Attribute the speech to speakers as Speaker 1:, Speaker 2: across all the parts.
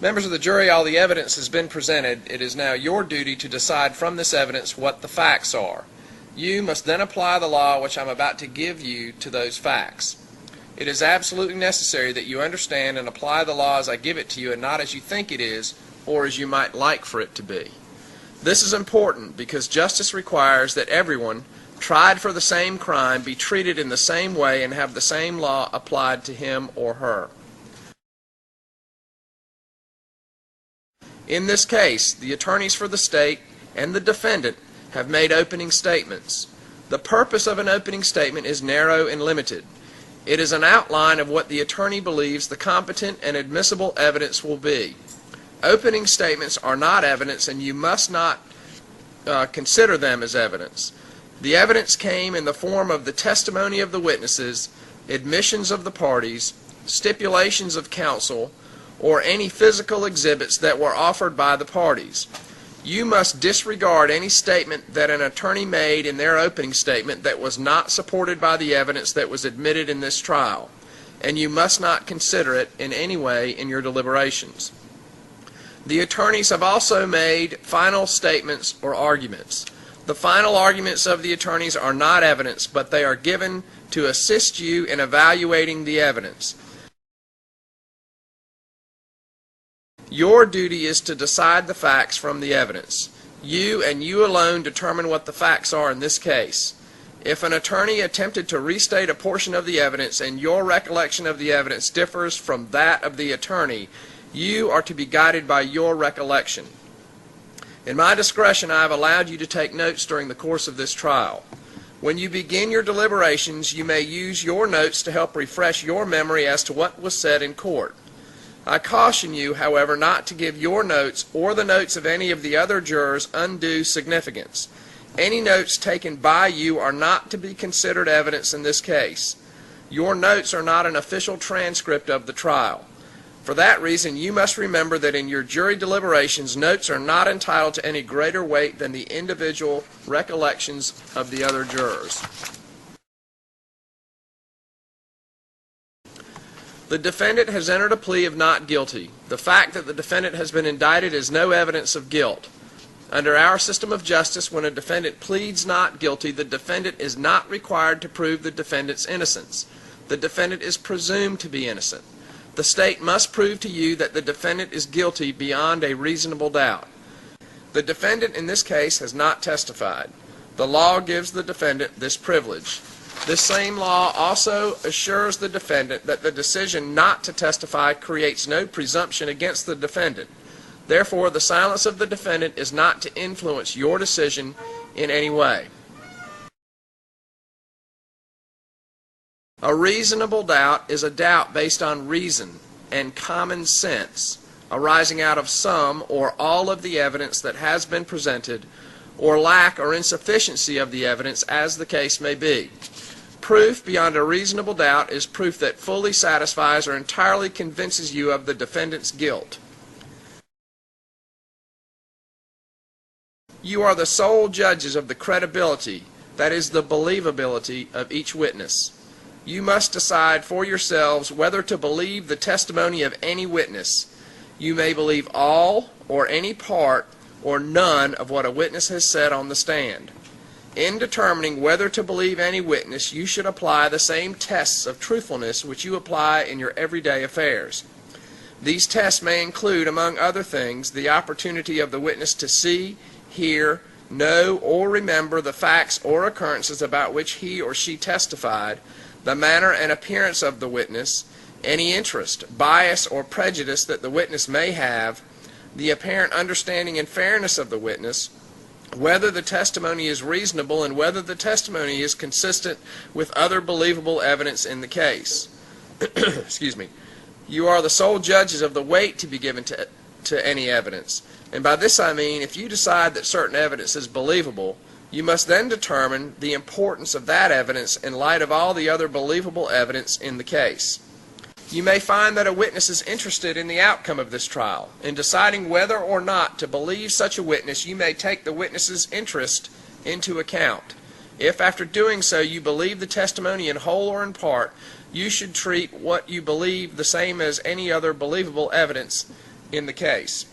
Speaker 1: Members of the jury, all the evidence has been presented. It is now your duty to decide from this evidence what the facts are. You must then apply the law which I'm about to give you to those facts. It is absolutely necessary that you understand and apply the law as I give it to you and not as you think it is or as you might like for it to be. This is important because justice requires that everyone tried for the same crime be treated in the same way and have the same law applied to him or her. In this case, the attorneys for the state and the defendant have made opening statements. The purpose of an opening statement is narrow and limited. It is an outline of what the attorney believes the competent and admissible evidence will be. Opening statements are not evidence, and you must not consider them as evidence. The evidence came in the form of the testimony of the witnesses, admissions of the parties, stipulations of counsel, or any physical exhibits that were offered by the parties. You must disregard any statement that an attorney made in their opening statement that was not supported by the evidence that was admitted in this trial, and you must not consider it in any way in your deliberations. The attorneys have also made final statements or arguments. The final arguments of the attorneys are not evidence, but they are given to assist you in evaluating the evidence. Your duty is to decide the facts from the evidence. You and you alone determine what the facts are in this case. If an attorney attempted to restate a portion of the evidence and your recollection of the evidence differs from that of the attorney, you are to be guided by your recollection. In my discretion, I have allowed you to take notes during the course of this trial. When you begin your deliberations, you may use your notes to help refresh your memory as to what was said in court. I caution you, however, not to give your notes or the notes of any of the other jurors undue significance. Any notes taken by you are not to be considered evidence in this case. Your notes are not an official transcript of the trial. For that reason, you must remember that in your jury deliberations, notes are not entitled to any greater weight than the individual recollections of the other jurors. The defendant has entered a plea of not guilty. The fact that the defendant has been indicted is no evidence of guilt. Under our system of justice, when a defendant pleads not guilty, the defendant is not required to prove the defendant's innocence. The defendant is presumed to be innocent. The state must prove to you that the defendant is guilty beyond a reasonable doubt. The defendant in this case has not testified. The law gives the defendant this privilege. This same law also assures the defendant that the decision not to testify creates no presumption against the defendant. Therefore, the silence of the defendant is not to influence your decision in any way. A reasonable doubt is a doubt based on reason and common sense, arising out of some or all of the evidence that has been presented, or lack or insufficiency of the evidence, as the case may be. Proof beyond a reasonable doubt is proof that fully satisfies or entirely convinces you of the defendant's guilt. You are the sole judges of the credibility, that is, the believability of each witness. You must decide for yourselves whether to believe the testimony of any witness. You may believe all or any part or none of what a witness has said on the stand. In determining whether to believe any witness, you should apply the same tests of truthfulness which you apply in your everyday affairs. These tests may include, among other things, the opportunity of the witness to see, hear, know, or remember the facts or occurrences about which he or she testified, the manner and appearance of the witness, any interest, bias, or prejudice that the witness may have, the apparent understanding and fairness of the witness, whether the testimony is reasonable, and whether the testimony is consistent with other believable evidence in the case. Excuse me. You are the sole judges of the weight to be given to any evidence. And by this I mean, if you decide that certain evidence is believable, you must then determine the importance of that evidence in light of all the other believable evidence in the case. You may find that a witness is interested in the outcome of this trial. In deciding whether or not to believe such a witness, you may take the witness's interest into account. If after doing so you believe the testimony in whole or in part, you should treat what you believe the same as any other believable evidence in the case.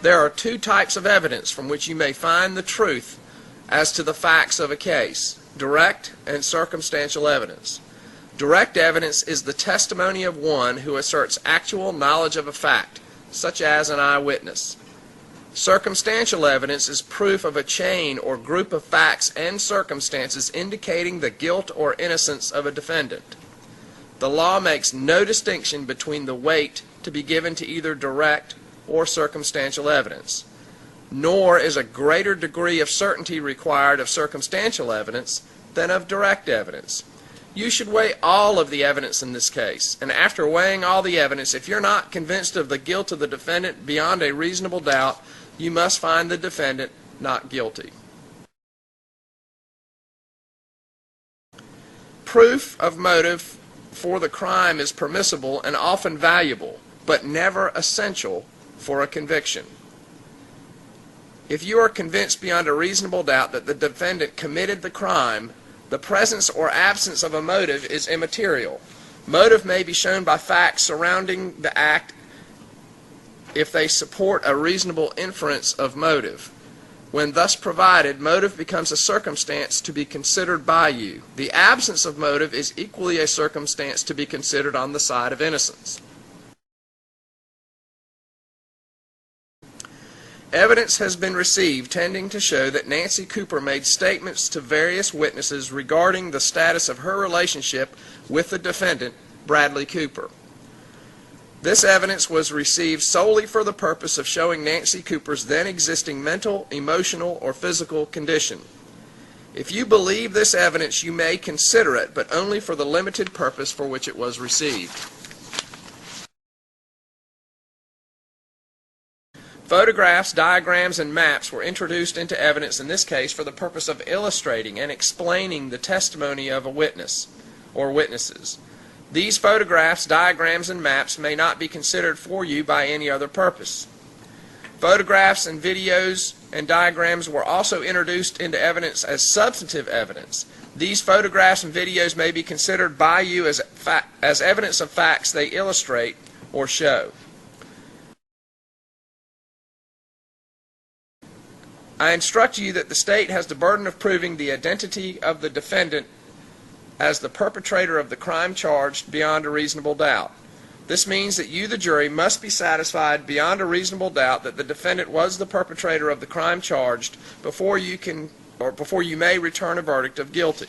Speaker 1: There are two types of evidence from which you may find the truth as to the facts of a case: direct and circumstantial evidence. Direct evidence is the testimony of one who asserts actual knowledge of a fact, such as an eyewitness. Circumstantial evidence is proof of a chain or group of facts and circumstances indicating the guilt or innocence of a defendant. The law makes no distinction between the weight to be given to either direct or circumstantial evidence, nor is a greater degree of certainty required of circumstantial evidence than of direct evidence. You should weigh all of the evidence in this case, and after weighing all the evidence, if you're not convinced of the guilt of the defendant beyond a reasonable doubt, you must find the defendant not guilty. Proof of motive for the crime is permissible and often valuable, but never essential for a conviction. If you are convinced beyond a reasonable doubt that the defendant committed the crime, the presence or absence of a motive is immaterial. Motive may be shown by facts surrounding the act if they support a reasonable inference of motive. When thus provided, motive becomes a circumstance to be considered by you. The absence of motive is equally a circumstance to be considered on the side of innocence. Evidence has been received tending to show that Nancy Cooper made statements to various witnesses regarding the status of her relationship with the defendant, Bradley Cooper. This evidence was received solely for the purpose of showing Nancy Cooper's then existing mental, emotional, or physical condition. If you believe this evidence, you may consider it, but only for the limited purpose for which it was received. Photographs, diagrams, and maps were introduced into evidence in this case for the purpose of illustrating and explaining the testimony of a witness or witnesses. These photographs, diagrams, and maps may not be considered for you by any other purpose. Photographs and videos and diagrams were also introduced into evidence as substantive evidence. These photographs and videos may be considered by you as evidence of facts they illustrate or show. I instruct you that the state has the burden of proving the identity of the defendant as the perpetrator of the crime charged beyond a reasonable doubt. This means that you, the jury, must be satisfied beyond a reasonable doubt that the defendant was the perpetrator of the crime charged before you may return a verdict of guilty.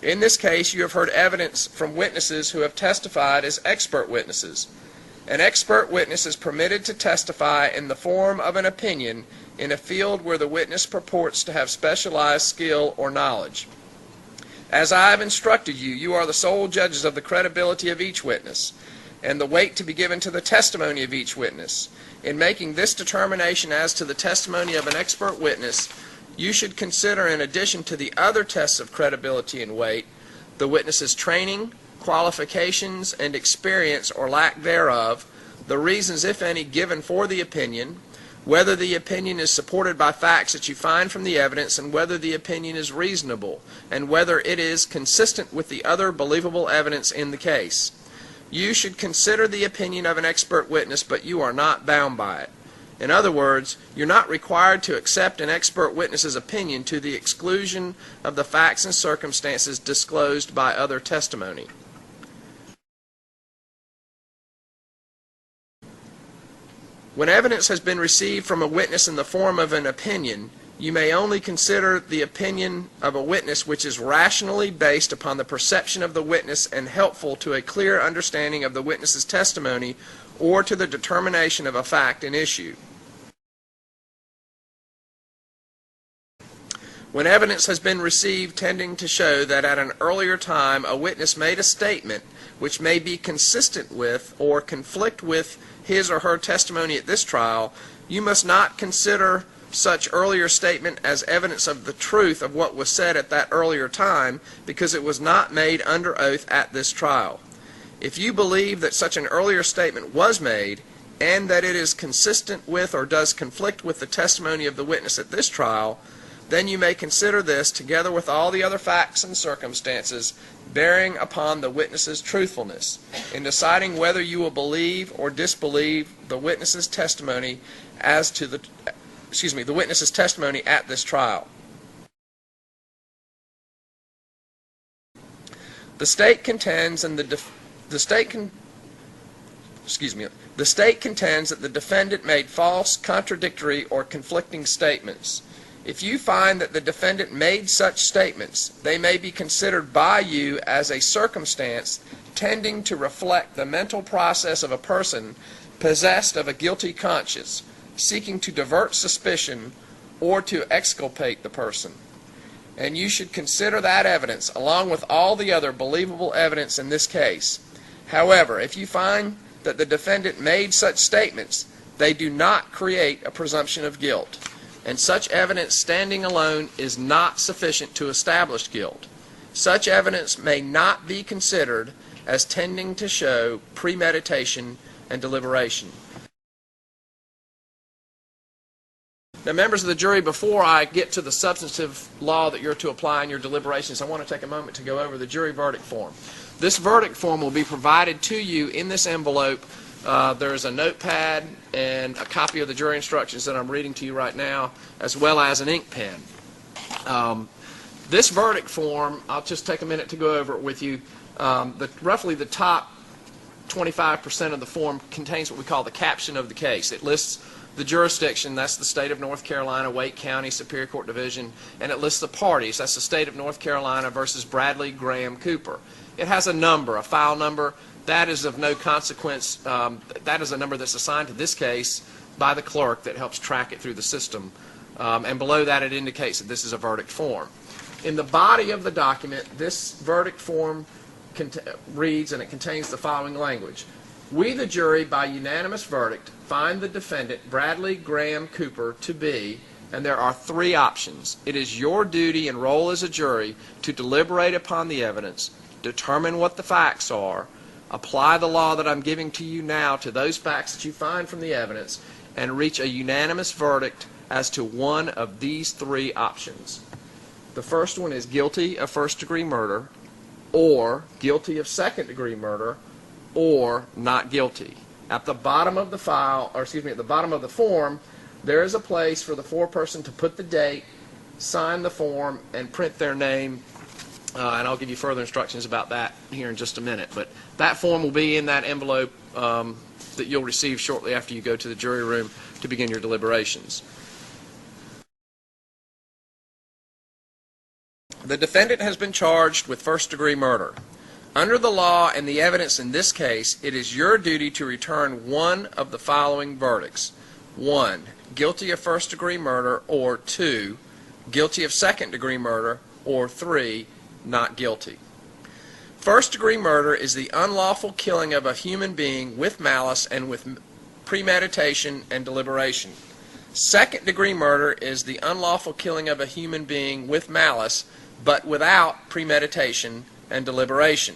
Speaker 1: In this case, you have heard evidence from witnesses who have testified as expert witnesses. An expert witness is permitted to testify in the form of an opinion in a field where the witness purports to have specialized skill or knowledge. As I have instructed you, you are the sole judges of the credibility of each witness and the weight to be given to the testimony of each witness. In making this determination as to the testimony of an expert witness, you should consider, in addition to the other tests of credibility and weight, the witness's training, qualifications, and experience or lack thereof, the reasons, if any, given for the opinion, whether the opinion is supported by facts that you find from the evidence, and whether the opinion is reasonable, and whether it is consistent with the other believable evidence in the case. You should consider the opinion of an expert witness, but you are not bound by it. In other words, you're not required to accept an expert witness's opinion to the exclusion of the facts and circumstances disclosed by other testimony. When evidence has been received from a witness in the form of an opinion, you may only consider the opinion of a witness which is rationally based upon the perception of the witness and helpful to a clear understanding of the witness's testimony or to the determination of a fact in issue. When evidence has been received tending to show that at an earlier time a witness made a statement which may be consistent with or conflict with his or her testimony at this trial, you must not consider such earlier statement as evidence of the truth of what was said at that earlier time, because it was not made under oath at this trial. If you believe that such an earlier statement was made, and that it is consistent with or does conflict with the testimony of the witness at this trial, then you may consider this together with all the other facts and circumstances bearing upon the witness's truthfulness in deciding whether you will believe or disbelieve the witness's testimony as to the witness's testimony at this trial. The state contends that the state contends that the defendant made false, contradictory, or conflicting statements. If you find that the defendant made such statements, they may be considered by you as a circumstance tending to reflect the mental process of a person possessed of a guilty conscience, seeking to divert suspicion or to exculpate the person. And you should consider that evidence along with all the other believable evidence in this case. However, if you find that the defendant made such statements, they do not create a presumption of guilt, and such evidence standing alone is not sufficient to establish guilt. Such evidence may not be considered as tending to show premeditation and deliberation. Now, members of the jury, before I get to the substantive law that you're to apply in your deliberations, I want to take a moment to go over the jury verdict form. This verdict form will be provided to you in this envelope. There's a notepad and a copy of the jury instructions that I'm reading to you right now, as well as an ink pen. This verdict form, I'll just take a minute to go over it with you. Roughly the top 25% of the form contains what we call the caption of the case. It lists the jurisdiction, that's the state of North Carolina, Wake County Superior Court Division, and it lists the parties, that's the state of North Carolina versus Bradley Graham Cooper. It has a number, a file number. That is of no consequence. That is a number that's assigned to this case by the clerk that helps track it through the system. And below that it indicates that this is a verdict form. In the body of the document, this verdict form reads, and it contains the following language. We, the jury, by unanimous verdict, find the defendant, Bradley Graham Cooper, to be, and there are three options. It is your duty and role as a jury to deliberate upon the evidence, determine what the facts are, apply the law that I'm giving to you now to those facts that you find from the evidence, and reach a unanimous verdict as to one of these three options. The first one is guilty of first-degree murder, or guilty of second-degree murder, or not guilty. At the bottom of the file, or excuse me, at the bottom of the form, there is a place for the foreperson to put the date, sign the form, and print their name. And I'll give you further instructions about that here in just a minute. But that form will be in that envelope that you'll receive shortly after you go to the jury room to begin your deliberations. The defendant has been charged with first-degree murder. Under the law and the evidence in this case, it is your duty to return one of the following verdicts. 1. Guilty of first-degree murder, or 2. Guilty of second-degree murder, or 3. Not guilty. First-degree murder is the unlawful killing of a human being with malice and with premeditation and deliberation. Second-degree murder is the unlawful killing of a human being with malice, but without premeditation and deliberation.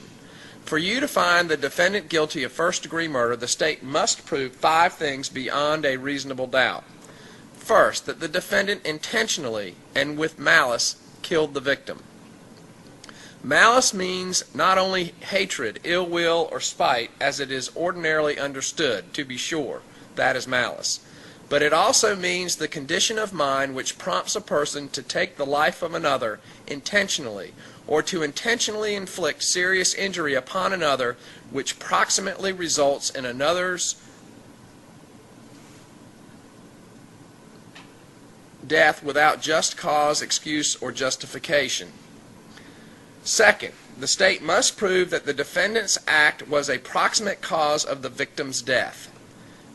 Speaker 1: For you to find the defendant guilty of first-degree murder, the state must prove 5 things beyond a reasonable doubt. First, that the defendant intentionally and with malice killed the victim. Malice means not only hatred, ill will, or spite, as it is ordinarily understood, to be sure, that is malice. But it also means the condition of mind which prompts a person to take the life of another intentionally, or to intentionally inflict serious injury upon another, which proximately results in another's death without just cause, excuse, or justification. Second, the state must prove that the defendant's act was a proximate cause of the victim's death.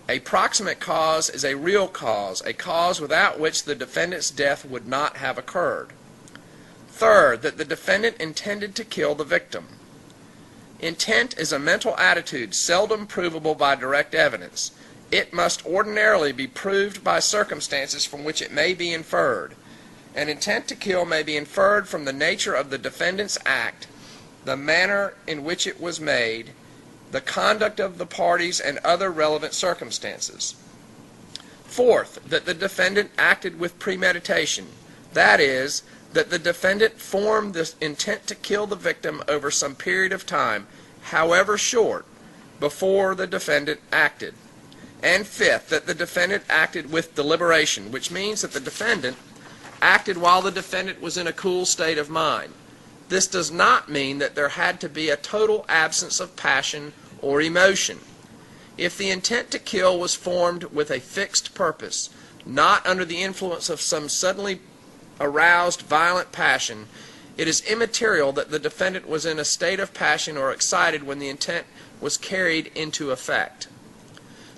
Speaker 1: A proximate cause is a real cause, a cause without which the defendant's death would not have occurred. Third, that the defendant intended to kill the victim. Intent is a mental attitude seldom provable by direct evidence. It must ordinarily be proved by circumstances from which it may be inferred. An intent to kill may be inferred from the nature of the defendant's act, the manner in which it was made, the conduct of the parties, and other relevant circumstances. Fourth, that the defendant acted with premeditation, That is, that the defendant formed the intent to kill the victim over some period of time, however short, before the defendant acted. And fifth, that the defendant acted with deliberation, which means that the defendant acted while the defendant was in a cool state of mind. This does not mean that there had to be a total absence of passion or emotion. If the intent to kill was formed with a fixed purpose, not under the influence of some suddenly aroused violent passion, it is immaterial that the defendant was in a state of passion or excited when the intent was carried into effect.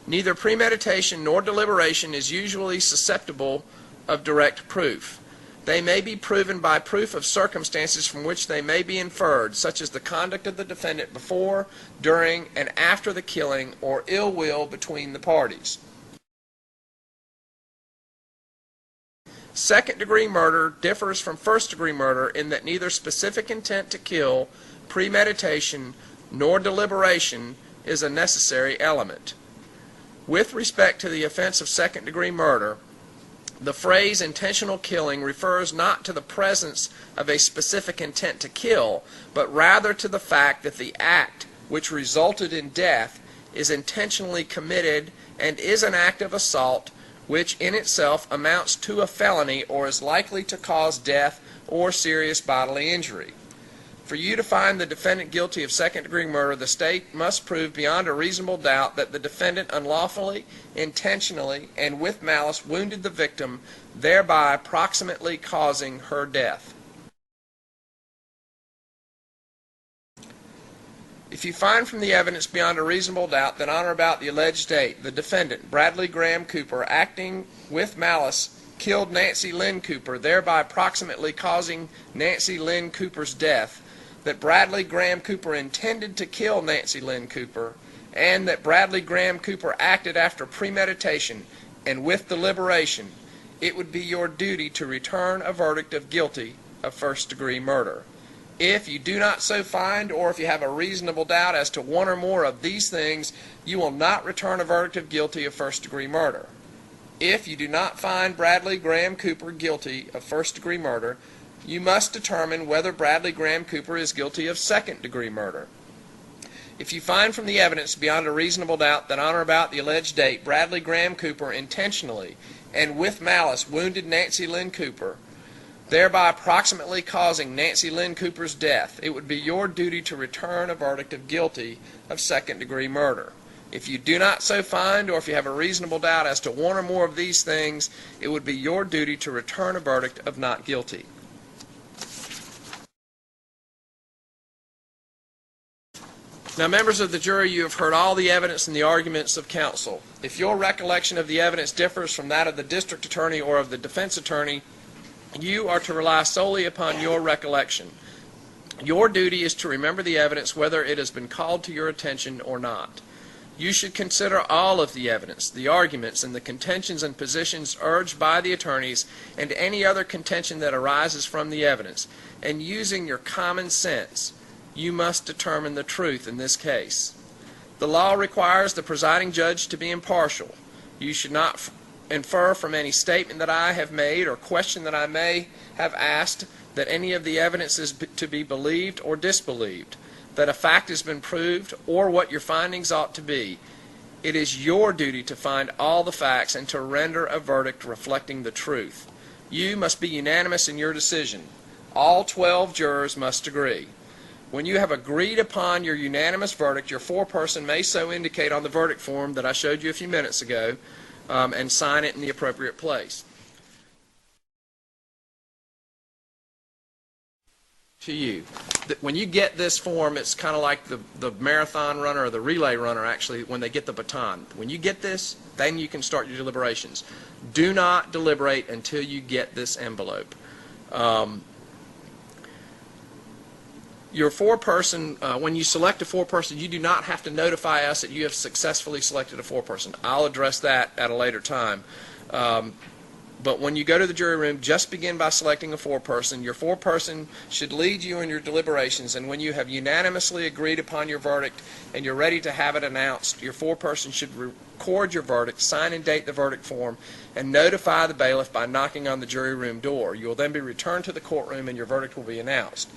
Speaker 1: Neither premeditation nor deliberation is usually susceptible of direct proof. They may be proven by proof of circumstances from which they may be inferred, such as the conduct of the defendant before, during, and after the killing, or ill will between the parties. Second-degree murder differs from first-degree murder in that neither specific intent to kill, premeditation, nor deliberation is a necessary element. With respect to the offense of second-degree murder, the phrase intentional killing refers not to the presence of a specific intent to kill, but rather to the fact that the act which resulted in death is intentionally committed and is an act of assault which in itself amounts to a felony or is likely to cause death or serious bodily injury. For you to find the defendant guilty of second-degree murder, the state must prove beyond a reasonable doubt that the defendant unlawfully, intentionally, and with malice wounded the victim, thereby proximately causing her death. If you find from the evidence beyond a reasonable doubt that on or about the alleged date, the defendant, Bradley Graham Cooper, acting with malice, killed Nancy Lynn Cooper, thereby proximately causing Nancy Lynn Cooper's death, that Bradley Graham Cooper intended to kill Nancy Lynn Cooper, and that Bradley Graham Cooper acted after premeditation and with deliberation, it would be your duty to return a verdict of guilty of first-degree murder. If you do not so find, or if you have a reasonable doubt as to one or more of these things, you will not return a verdict of guilty of first-degree murder. If you do not find Bradley Graham Cooper guilty of first-degree murder, you must determine whether Bradley Graham Cooper is guilty of second-degree murder. If you find from the evidence beyond a reasonable doubt that on or about the alleged date, Bradley Graham Cooper intentionally and with malice wounded Nancy Lynn Cooper, thereby approximately causing Nancy Lynn Cooper's death, it would be your duty to return a verdict of guilty of second-degree murder. If you do not so find, or if you have a reasonable doubt as to one or more of these things, it would be your duty to return a verdict of not guilty. Now, members of the jury, you have heard all the evidence and the arguments of counsel. If your recollection of the evidence differs from that of the district attorney or of the defense attorney, you are to rely solely upon your recollection. Your duty is to remember the evidence whether it has been called to your attention or not. You should consider all of the evidence, the arguments, and the contentions and positions urged by the attorneys and any other contention that arises from the evidence, and using your common sense, you must determine the truth in this case. The law requires the presiding judge to be impartial. You should not infer from any statement that I have made or question that I may have asked that any of the evidence is to be believed or disbelieved, that a fact has been proved, or what your findings ought to be. It is your duty to find all the facts and to render a verdict reflecting the truth. You must be unanimous in your decision. All 12 jurors must agree. When you have agreed upon your unanimous verdict, your foreperson may so indicate on the verdict form that I showed you a few minutes ago, and sign it in the appropriate place. To you, when you get this form, it's kind of like the marathon runner or the relay runner, actually, when they get the baton. When you get this, then you can start your deliberations. Do not deliberate until you get this envelope. Your foreperson, when you select a foreperson, you do not have to notify us that you have successfully selected a foreperson. I'll address that at a later time. But when you go to the jury room, just begin by selecting a foreperson. Your foreperson should lead you in your deliberations, and when you have unanimously agreed upon your verdict and you're ready to have it announced, your foreperson should record your verdict, sign and date the verdict form, and notify the bailiff by knocking on the jury room door. You will then be returned to the courtroom and your verdict will be announced.